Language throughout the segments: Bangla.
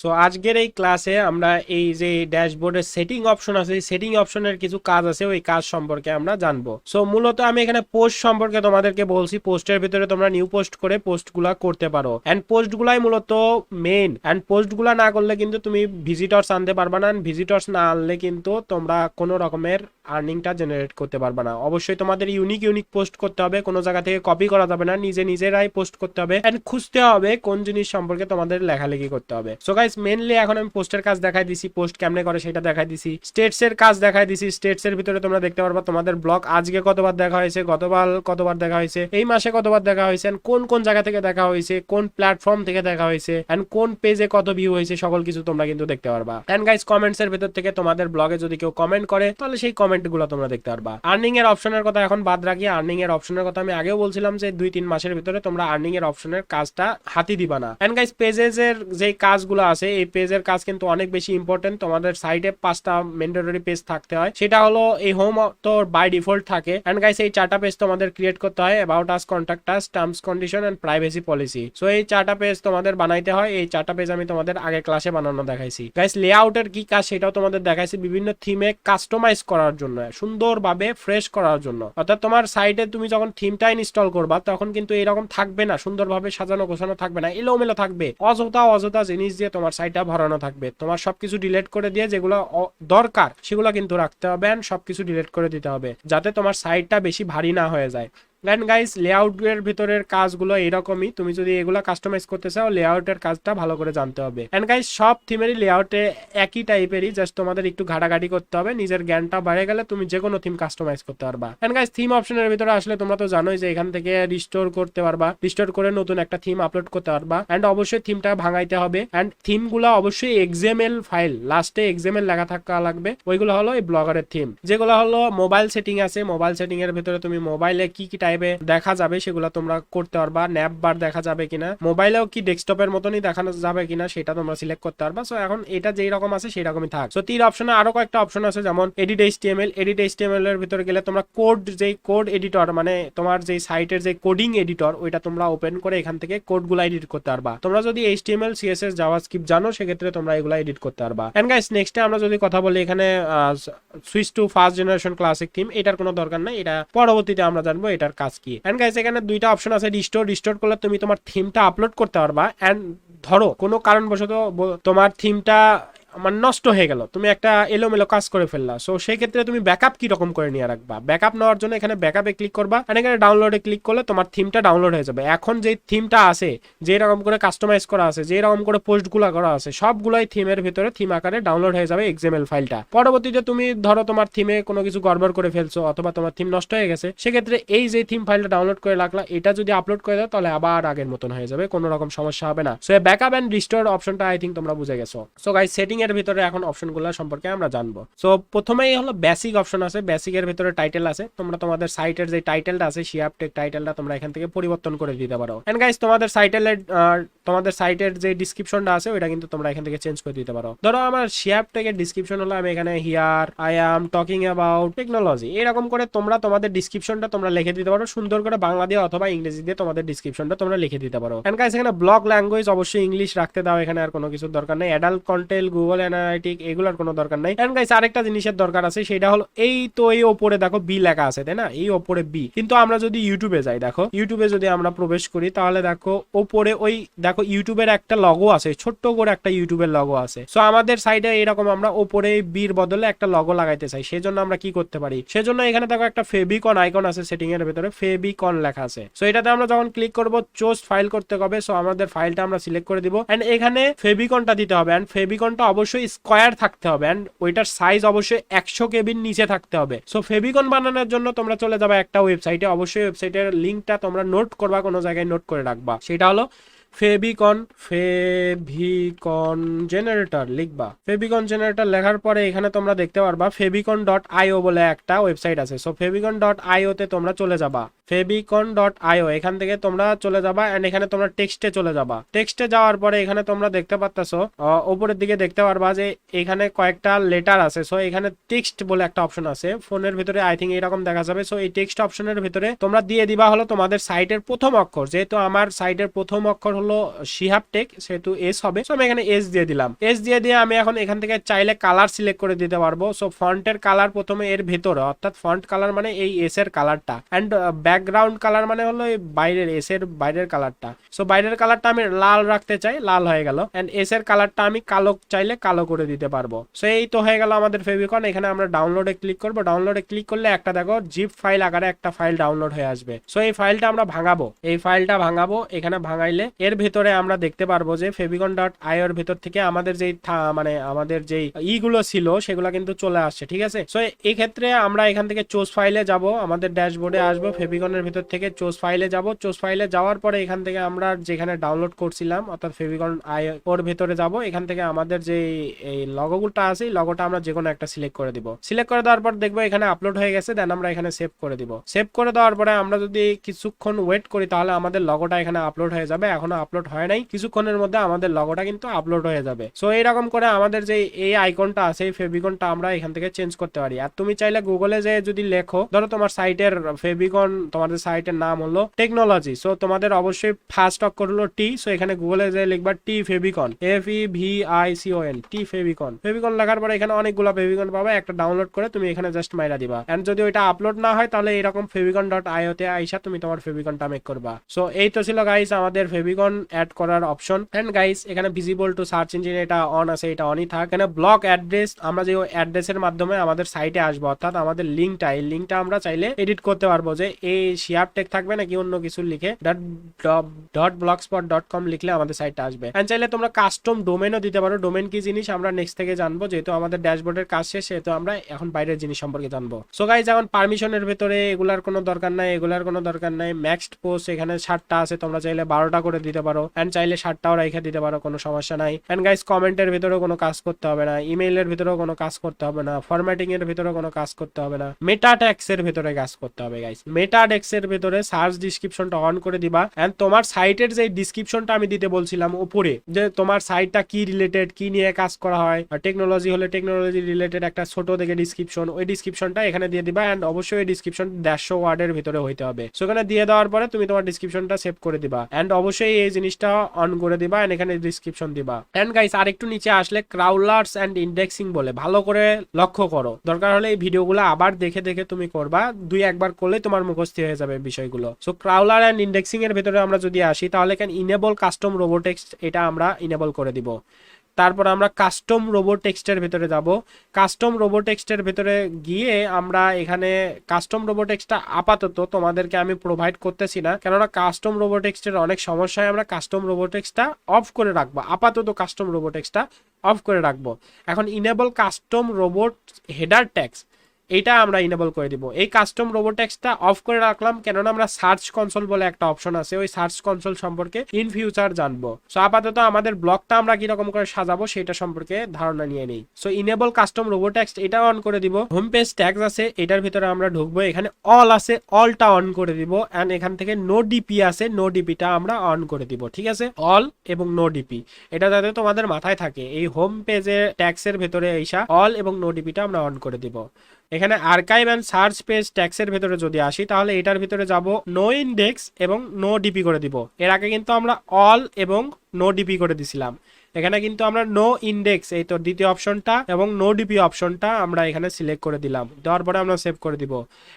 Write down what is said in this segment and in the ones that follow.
সো আজকের এই ক্লাসে আমরা এই যে ড্যাশবোর্ডের সেটিং অপশন আছে, সেটিং অপশনের কিছু কাজ আছে, ওই কাজ সম্পর্কে আমরা জানবো। সো মূলত আমি এখানে পোস্ট সম্পর্কে তোমাদেরকে বলছি। পোস্টের ভিতরে তোমরা নিউ পোস্ট করে পোস্টগুলা করতে পারো, এন্ড পোস্টগুলাই মূলত মেইন। এন্ড পোস্টগুলা না করলে কিন্তু তুমি ভিজিটরস আনতে পারবা না, ভিজিটরস না আনলে কিন্তু তোমরা কোনো রকমের আর্নিংটা জেনারেট করতে পারবে না। অবশ্যই তোমাদের ইউনিক পোস্ট করতে হবে, কোনো জায়গা থেকে কপি করা যাবে না, নিজেরাই পোস্ট করতে হবে এন্ড খুঁজতে হবে কোন জিনিস সম্পর্কে তোমাদের লেখালেখি করতে হবে। সো গাইস মেইনলি এখন আমি পোস্টের কাজ দেখাই দিছি, পোস্ট কেমনে করে সেটা দেখাই দিছি, স্টেটস এর কাজ দেখাই দিছি। স্টেটস এর ভিতরে তোমরা দেখতে পারবা তোমাদের ব্লগ আজকে কতবার দেখা হয়েছে, গতকাল কতবার দেখা হয়েছে, এই মাসে কতবার দেখা হয়েছে, কোন কোন জায়গা থেকে দেখা হয়েছে, কোন প্ল্যাটফর্ম থেকে দেখা হয়েছে, এন্ড কোন পেজে কত ভিউ হয়েছে, সকল কিছু তোমরা কিন্তু দেখতে পারবা। এন্ড গাইস কমেন্টস এর ভিতর থেকে তোমাদের ব্লগে যদি কেউ কমেন্ট করে তাহলে সেই কমেন্ট গুলো তোমরা দেখতে পারবা। আর্নিং এর অপশনের কথা এখন বাদ রাখি। আর্নিং এর অপশনের কথা আমি আগেও বলছিলাম যে 2-3 মাসের ভিতরে তোমরা আর্নিং এর অপশনের কাজটা হাতি দিবা না। এন্ড গাইস পেজেস এর যে কাজগুলো আছে, এই পেজের কাজ কিন্তু অনেক বেশি ইম্পর্টেন্ট। তোমাদের সাইটে 5টা ম্যান্ডেটরি পেজ থাকতে হয়, সেটা হলো এই হোম তো বাই ডিফল্ট থাকে। এন্ড গাইস এই 4টা পেজ তোমাদের ক্রিয়েট করতে হয়, about us, contact us, terms condition and privacy policy. So এই 4টা পেজ তোমাদের বানাইতে হয়। এই 4টা পেজ আমি তোমাদের আগে ক্লাসে বানানো দেখাইছি। গাইস লেআউটের কি কাজ সেটাও তোমাদের দেখাইছি, বিভিন্ন থিমে কাস্টমাইজ করার জন্য, সুন্দরভাবে ফ্রেশ করার জন্য। অর্থাৎ তোমার সাইটে তুমি যখন থিমটা ইনস্টল করবা তখন কিন্তু এরকম থাকবে না, সুন্দরভাবে সাজানো গোছানো থাকবে না, এলোমেলো থাকবে, অযথা জিনিস দিয়ে তোমার সাইটটা ভরানো থাকবে। তোমার সবকিছু ডিলিট করে দিয়ে যেগুলো দরকার সেগুলো কিন্তু রাখতে হবে, এন্ড সবকিছু ডিলিট করে দিতে হবে যাতে তোমার সাইটটা বেশি ভারী না হয়ে যায়। এন্ড গাইস লেআউটের ভিতরের কাজগুলো এরকমই, তুমি যদি এগুলা কাস্টমাইজ করতে চাও লেআউটের কাজটা ভালো করে জানতে হবে। এন্ড গাইস সব থিমেরই লেআউটে একই টাইপেরই, জাস্ট তোমাদের একটু ঘাটাঘাটি করতে হবে, নিজের জ্ঞানটা বেড়ে গেলে তুমি যে কোনো থিম কাস্টমাইজ করতে পারবা। এন্ড গাইস থিম অপশনের ভিতরে আসলে তোমরা তো জানোই যে এখান থেকে রিস্টোর করতে পারবা, রিস্টোর করে নতুন একটা থিম আপলোড করতে পারবা। এন্ড অবশ্যই থিমটা ভাঙাইতে হবে, এন্ড থিমগুলো অবশ্যই এক্সএমএল ফাইল, লাস্টে এক্সএমএল লেখা থাকা লাগবে। ওইগুলো হলো এই ব্লগারের থিম। যেগুলো হলো মোবাইল সেটিং আছে, মোবাইল সেটিং এর ভিতরে তুমি মোবাইলে কি কি টাইপে দেখা যাবে সেগুলো তোমরা করতে পারবা। ন্যাপ বার দেখা যাবে কিনা, মোবাইলেও কি ডেস্কটপের মতনই দেখানো যাবে কিনা সেটা তোমরা সিলেক্ট করতে পারবা। সো এখন এটা যেই রকম আছে সেই রকমই থাক। সো 3 অপশনে আরো কয়েকটা অপশন আছে, যেমন এডিট এইচটিএমএল। এডিট এইচটিএমএল এর ভিতরে গেলে তোমরা কোড এডিটর, মানে তোমার যে সাইটের যে কোডিং এডিটর, ওইটা তোমরা ওপেন করে এখান থেকে কোডগুলো এডিট করতে পারবা। তোমরা যদি এইচটিএমএল সিএসএস জাভাস্ক্রিপ্ট জানো সেক্ষেত্রে তোমরা এগুলো এডিট করতে পারবা। এন্ড গাইস নেক্সটে আমরা যদি কথা বলি এখানে switch to first generation classic theme, এটার কোনো দরকার নাই, এটা পরবর্তীতে আমরা জানবো এটার কাজ কি। এন্ড গাইস এখানে 2টা অপশন আছে, রিস্টোর করলে তুমি তোমার থিমটা আপলোড করতে পারবা। এন্ড ধরো কোনো কারণবশত তোমার থিমটা মানে নষ্ট হয়ে গেল, তুমি একটা এলোমেলো কাজ করে ফেললা, সো সেই ক্ষেত্রে তুমি ব্যাকআপ কি রকম করে নিয়ে রাখবা। ব্যাকআপ নেওয়ার জন্য এখানে ব্যাকআপে ক্লিক করবা, আর এখানে ডাউনলোডে ক্লিক করলে তোমার থিমটা ডাউনলোড হয়ে যাবে। এখন যে থিমটা আছে, যে রকম করে কাস্টমাইজ করা আছে, যে রকম করে পোস্টগুলো করা আছে, সবগুলাই থিমের ভিতরে থিম আকারে ডাউনলোড হয়ে যাবে এক্সএমএল ফাইলটা। পরবর্তীতে তুমি ধরো তোমার থিমে কোনো কিছু গড়বড় করে ফেলছো অথবা তোমার থিম নষ্ট হয়ে গেছে, সেক্ষেত্রে এই যে থিম ফাইলটা ডাউনলোড করে রাখলা, এটা যদি আপলোড করে দাও তাহলে আবার আগের মতন হয়ে যাবে, কোনো রকম সমস্যা হবে না। সো ব্যাকআপ এন্ড রিস্টোর অপশনটা আই থিঙ্ক তোমরা বুঝে গেছো। সো গাইস সেটিং এর ভিতরে এখন অপশনগুলো সম্পর্কে আমরা জানবো। সো প্রথমেই হলো বেসিক অপশন আছে, বেসিকের ভিতরে টাইটেল আছে। তোমরা তোমাদের সাইটের যে টাইটেলটা আছে, শিয়াপটেক টাইটেলটা তোমরা এখান থেকে পরিবর্তন করে দিতে পারো। এন্ড গাইস তোমাদের সাইটের যে ডিসক্রিপশনটা আছে ওইটা কিন্তু তোমরা এখান থেকে চেঞ্জ করে দিতে পারো। ধরো আমার শিয়াপটেকের ডিসক্রিপশন হলো আমি এখানে here I am talking about technology, এরকম করে তোমরা তোমাদের ডিসক্রিপশনটা তোমরা লিখে দিতে পারো, সুন্দর করে বাংলা দিয়ে অথবা ইংরেজি দিয়ে তোমাদের ডিসক্রিপশনটা তোমরা লিখে দিতে পারো। এন্ড গাইস এখানে ব্লগ ল্যাঙ্গুয়েজ অবশ্যই ইংলিশ রাখতে দাও, এখানে আর কোনো কিছু দরকার নেই। অ্যাডাল্ট কন্টেন্ট, গুগল অ্যানালাইটিক, এগুলোর কোনো দরকার নাই। এন্ড গাইস আরেকটা জিনিসের দরকার আছে, সেটা হলো এই তো এই ওপরে দেখো বি লেখা আছে, তাই না, এই ওপরে বি। কিন্তু আমরা যদি ইউটিউবে যাই, দেখো ইউটিউবে যদি আমরা প্রবেশ করি তাহলে দেখো ওপরে ওই দেখো ইউটিউবের একটা লগো আছে, ছোট্ট করে একটা ইউটিউবের লগো আছে। সো আমাদের সাইডে এরকম আমরা ওপরে বির বদলে একটা লগো লাগাইতে চাই, সেজন্য আমরা কি করতে পারি, সেজন্য এখানে দেখো একটা ফেভিকন আইকন আছে, সেটিং এর ভিতরে ফেভিকন লেখা আছে। সো এটাতে আমরা যখন ক্লিক করব চুজ ফাইল করতে হবে। সো আমাদের ফাইলটা আমরা সিলেক্ট করে দিব, এন্ড এখানে ফেভিকনটা দিতে হবে, এন্ড ফেভিকনটা অবশ্যই স্কয়ার থাকতে হবে, এন্ড ওইটার সাইজ অবশ্যই 100 কেবির নিচে থাকতে হবে। সো ফেভিকন বানানোর জন্য তোমরা চলে যাবে একটা ওয়েবসাইটে, অবশ্যই ওয়েবসাইটের লিংকটা তোমরা নোট করবা, কোনো জায়গায় নোট করে রাখবা, সেটা হলো ফেভিকন জেনারেটর লিখবা। ফেভিকন জেনারেটর লেখার পরে এখানে তোমরা দেখতে পারবা ফেভিকন.io বলে একটা ওয়েবসাইট আছে। সো ফেভিকন.io তে তোমরা চলে যাবা, ফেভিকন.io এখান থেকে তোমরা চলে যাবা, এন্ড এখানে তোমরা টেক্সটে চলে যাবা। টেক্সটে যাওয়ার পরে এখানে তোমরা দেখতে পাচ্ছো উপরের দিকে দেখতে পারবা যে এখানে কয়েকটা লেটার আছে। সো এখানে টেক্সট বলে একটা অপশন আছে, ফোনের ভিতরে আই থিঙ্ক এরকম দেখা যাবে। সো এই টেক্সট অপশনের ভিতরে তোমরা দিয়ে দিবা হলো তোমাদের সাইটের প্রথম অক্ষর, যেহেতু আমার সাইটের প্রথম অক্ষর হলো শিহাব টেক, সেহেতু এস হবে। সো আমি এখানে এস দিয়ে দিলাম। এস দিয়ে আমি এখন এখান থেকে চাইলে কালার সিলেক্ট করে দিতে পারবো। সো ফন্টের কালার প্রথমে এর ভেতরে, অর্থাৎ ফন্ট কালার মানে এই এস এর কালারটা, এন্ড ব্যাকগ্রাউন্ড কালার মানে হলো এই বাইরের এস এর বাইরের কালারটা। সো বাইরের কালারটা আমি লাল রাখতে চাই, লাল হয়ে গেল। এন্ড এস এর কালারটা আমি কালো চাইলে কালো করে দিতে পারবো। সো এই তো হয়ে গেল আমাদের ফেভিকন। এখানে আমরা ডাউনলোডে ক্লিক করবো। ডাউনলোডে ক্লিক করলে একটা দেখো জিপ ফাইল আকারে একটা ফাইল ডাউনলোড হয়ে আসবে। সো এই ফাইলটা আমরা ভাঙাবো, এই ফাইলটা ভাঙাবো। এখানে ভাঙাইলে এর ভেতরে আমরা দেখতে পারবো যে favicon.io এর ভেতর থেকে আমাদের যেই মানে আমাদের যেই ইগুলো ছিল সেগুলো কিন্তু চলে আসছে, ঠিক আছে। সো এই ক্ষেত্রে আমরা এখান থেকে চোজ ফাইলে যাব, আমাদের ড্যাশবোর্ডে আসবো, ফেভিকনের ভেতর থেকে চোজ ফাইলে যাব। চোজ ফাইলে যাওয়ার পরে এখান থেকে আমরা যেখানে ডাউনলোড করছিলাম অর্থাৎ favicon.io ওর ভেতরে যাব। এখান থেকে আমাদের যে এই লগোগুলোটা আছে এই লগোটা আমরা যে কোনো একটা সিলেক্ট করে দিব। সিলেক্ট করে দেওয়ার পর দেখবো এখানে আপলোড হয়ে গেছে। দেন আমরা এখানে সেভ করে দিব। সেভ করে দেওয়ার পরে আমরা যদি কিছুক্ষণ ওয়েট করি তাহলে আমাদের লগোটা এখানে আপলোড হয়ে যাবে। এখনো আপলোড হয় নাই, কিছুক্ষণের মধ্যে আমাদের লগোটা কিন্তু আপলোড হয়ে যাবে। সো এইরকম করে আমাদের যে এই আইকনটা আছে এই ফেভিকনটা আমরা এখান থেকে চেঞ্জ করতে পারি। আর তুমি চাইলে গুগলে যে যদি লেখো, ধরো তোমার সাইটের ফেভিকন, তোমাদের সাইটের নাম হলো টেকনোলজি, সো তোমাদের অবশ্যই ফার্স্ট অক্ষর হলো টি। সো এখানে গুগলে যে লিখবা টি ফেভিকন, FEVICON, টি ফেভিকন। ফেভিকন লেখার পরে এখানে অনেকগুলো ফেভিকন পাবে, একটা ডাউনলোড করে তুমি এখানে জাস্ট মাইরা দিবা। এন্ড যদি ওইটা আপলোড না হয় তাহলে এরকম favicon.io তে আইসা তুমি তোমার ফেভিকনটা মেক করবা। সো এই তো ছিল গাইস আমাদের ফেভিকন অ্যাড করার অপশন। এন্ড গাইস এখানে ভিজিবল টু সার্চ ইঞ্জিন এটা অন আছে, এটা অনই থাক। এখানে ব্লক অ্যাড্রেস, আমরা যে অ্যাড্রেসের মাধ্যমে আমাদের সাইটে আসবো, অর্থাৎ আমাদের লিঙ্কটা, এই লিঙ্কটা আমরা চাইলে এডিট করতে পারবো, যে এই শিয়াব টেক থাকবে নাকি অন্য কিছু লিখে .blogspot.com লিখলে আমাদের সাইটটা আসবে। এন্ড চাইলে তোমরা কাস্টম ডোমেনও দিতে পারো। ডোমেন কি জিনিস আমরা নেক্সট থেকে জানবো, যেহেতু আমাদের ড্যাশবোর্ডের কাজ শেষ, সেহেতু আমরা এখন বাইরের জিনিস সম্পর্কে জানবো। সো গাইস এখন পারমিশনের ভেতরে এগুলার কোনো দরকার নাই, এগুলার কোনো দরকার নাই। ম্যাক্সড পোস্ট এখানে 60টা আছে, তোমরা চাইলে 12টা করে দিতে পারো। এন্ড চাইলে 60টাও রেখে দিতে পারো, কোনো সমস্যা নাই। এন্ড গাইস কমেন্টের ভিতরেও কোনো কাজ করতে হবে না, ইমেইলের ভিতরেও কোনো কাজ করতে হবে না, ফরম্যাটিং এর ভিতরেও কোনো কাজ করতে হবে না, মেটা ট্যাক্সের ভিতরে কাজ করতে হবে গাইস। মেটা ট্যাক্সের ভিতরে সার্চ ডেসক্রিপশনটা অন করে দিবা। এন্ড তোমার সাইটের যে ডেসক্রিপশনটা আমি দিতে বলছিলাম উপরে, যে তোমার সাইটটা কি রিলেটেড, কি নিয়ে কাজ করা হয়, আর টেকনোলজি হলে টেকনোলজি রিলেটেড একটা ছোট দেখে ডেসক্রিপশন, ওই ডেসক্রিপশনটা এখানে দিয়ে দিবা। এন্ড অবশ্যই এই ডেসক্রিপশন 150 ওয়ার্ডের ভিতরে হইতে হবে। সো এখানে দিয়ে দেওয়ার পরে তুমি তোমার ডেসক্রিপশনটা সেভ করে দিবা। এন্ড অবশ্যই এই জিনিসটা অন করে দিবা। এন্ড এখানে ডেসক্রিপশন দিবা। এন্ড গাইস আরেকটু নিচে আসলে ক্রাউলার্স এন্ড ইন্ডেক্সিং বলে, ভালো করে লক্ষ্য করো। দরকার হলে এই ভিডিওগুলো আবার দেখে দেখে তুমি করবা, দুই একবার করলে তোমার মুখস্থ হয়ে যাবে বিষয়গুলো। সো ক্রাউলার এন্ড ইন্ডেক্সিং এর ভিতরে আমরা যদি আসি তাহলে এখানে ইনেবল কাস্টম রোবোটেক্সট, এটা আমরা ইনেবল করে দিব। তারপর আমরা কাস্টম রোবোটেক্সটের ভিতরে যাব। কাস্টম রোবোটেক্সটের ভিতরে গিয়ে আমরা এখানে কাস্টম রোবোটেক্সটা আপাতত তোমাদেরকে আমি প্রোভাইড করতেছি না, কেননা কাস্টম রোবোটেক্সটের অনেক সমস্যায় আমরা কাস্টম রোবোটেক্সটা অফ করে রাখবো। আপাতত কাস্টম রোবোটেক্সটা অফ করে রাখবো। এখন enable custom robot header tax, এটা আমরা ইনেবল করে দিব। এই কাস্টম রোবোটেক্সটা অফ করে রাখলাম কেননা আমরা সার্চ কনসোল বলে একটা অপশন আছে, ওই সার্চ কনসোল সম্পর্কে ইন ফিউচার জানবো। সো আপাতত আমাদের ব্লগটা আমরা কিরকম করে সাজাবো সেটা সম্পর্কে ধারণা নিয়ে নেই। সো ইনেবল কাস্টম রোবোটেক্সট এটা অন করে দিব। হোম পেজ ট্যাগস আছে, এটার ভিতরে আমরা ঢুকবো। এখানে অল আছে, অলটা অন করে দিব। এন্ড এখান থেকে নো ডিপি আছে, নো ডিপিটা আমরা অন করে দিব। ঠিক আছে, অল এবং নো ডিপি, এটা যাতে তোমাদের মাথায় থাকে। এই হোম পেজের ট্যাক্সের ভিতরে এইসা অল এবং নো ডিপিটা আমরা অন করে দিব। এখানে আর্কাইভ এন্ড সার্চ পেজ ট্যাক্সের ভিতরে যদি আসি তাহলে এটার ভিতরে যাব নো ইন্ডেক্স এবং নো ডিপি করে দিব। এর আগে কিন্তু আমরা অল এবং নো ডিপি করে দিছিলাম। এখানে কিন্তু আমরা নো ইন্ডেক্স, এই তো দ্বিতীয় অপশনটা, এবং নো ডিপি অপশনটা আমরা এখানে সিলেক্ট করে দিলাম। দেওয়ার পরে আমরা সেভ করে দিব।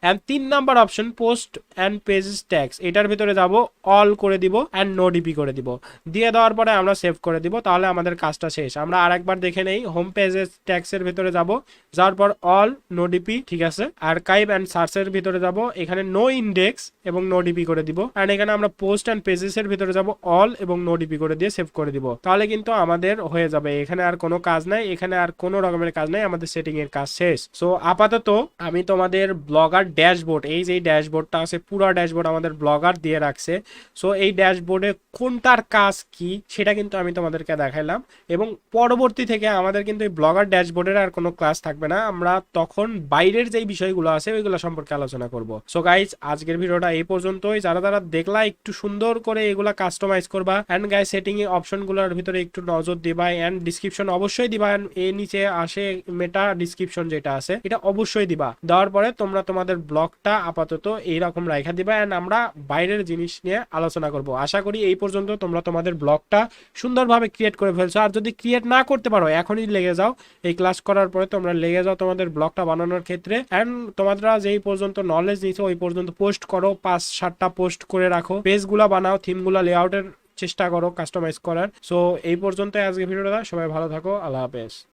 And 3 number option post and pages tax, এটার ভিতরে যাব অল করে দিব এন্ড নো ডিপি করে দিব। দিয়ে দেওয়ার পরে আমরা সেভ করে দিব। তাহলে আমাদের কাজটা শেষ। আমরা আরেকবার দেখে নেই। হোম পেজেস ট্যাক্সের ভিতরে যাব, যাওয়ার পর অল, নো ডিপি, ঠিক আছে। আর্কাইভ এন্ড সার্চের ভিতরে যাব, এখানে নো ইন্ডেক্স এবং নো ডিপি করে দিব। এন্ড এখানে আমরা পোস্ট এন্ড পেজেস এর ভিতরে যাব অল এবং নো ডিপি করে দিয়ে সেভ করে দিব। তাহলে কিন্তু আমাদের হয়ে যাবে। এখানে আর কোনো কাজ নাই, এখানে আর কোনো রকমের কাজ নাই, আমাদের সেটিং এর কাজ শেষ। সো আপাতত আমি তোমাদের ব্লগার ড্যাশবোর্ড, এই যে ড্যাশবোর্ডটা আছে পুরো ড্যাশবোর্ড আমাদের ব্লগার দিয়ে রাখছে। সো এই ড্যাশবোর্ডে কোনটার কাজ কি সেটা কিন্তু আমি তোমাদেরকে দেখাইলাম, এবং পরবর্তী থেকে আমাদের কিন্তু এই ব্লগার ড্যাশবোর্ডের আর কোনো ক্লাস থাকবে না। আমরা তখন বাইরের যে বিষয়গুলো আছে ওইগুলো সম্পর্কে আলোচনা করব। সো গাইজ আজকের ভিডিওটা এই পর্যন্তই। যারা যারা দেখলা একটু সুন্দর করে এগুলা কাস্টমাইজ করবা। এন্ড গাইজ সেটিং এর অপশনগুলোর ভিতরে একটু নজর দিবা এন্ড ডিসক্রিপশন অবশ্যই দিবা, এর নিচে আসে মেটা ডিসক্রিপশন যেটা আছে এটা অবশ্যই দিবা। দেওয়ার পরে তোমরা তোমাদের ব্লগটা আপাতত এইরকম রাখা দিবা এন্ড আমরা বাইরের জিনিস নিয়ে আলোচনা করব। আশা করি এই পর্যন্ত তোমরা তোমাদের ব্লগটা সুন্দরভাবে ক্রিয়েট করে ফেলছো। আর যদি ক্রিয়েট না করতে পারো এখনই লেগে যাও, এই ক্লাস করার পরে তোমরা লেগে যাও তোমাদের ব্লগটা বানানোর ক্ষেত্রে এন্ড তোমরা যেই পর্যন্ত নলেজ নিছো ওই পর্যন্ত পোস্ট করো, 5-7টা পোস্ট করে রাখো, পেজগুলা বানাও, থিমগুলা লেআউটের চেষ্টা করো কাস্টমাইজ করার। সো এই পর্যন্ত আজকে ভিডিওটা, সবাই ভালো থাকো, আল্লাহ হাফেজ।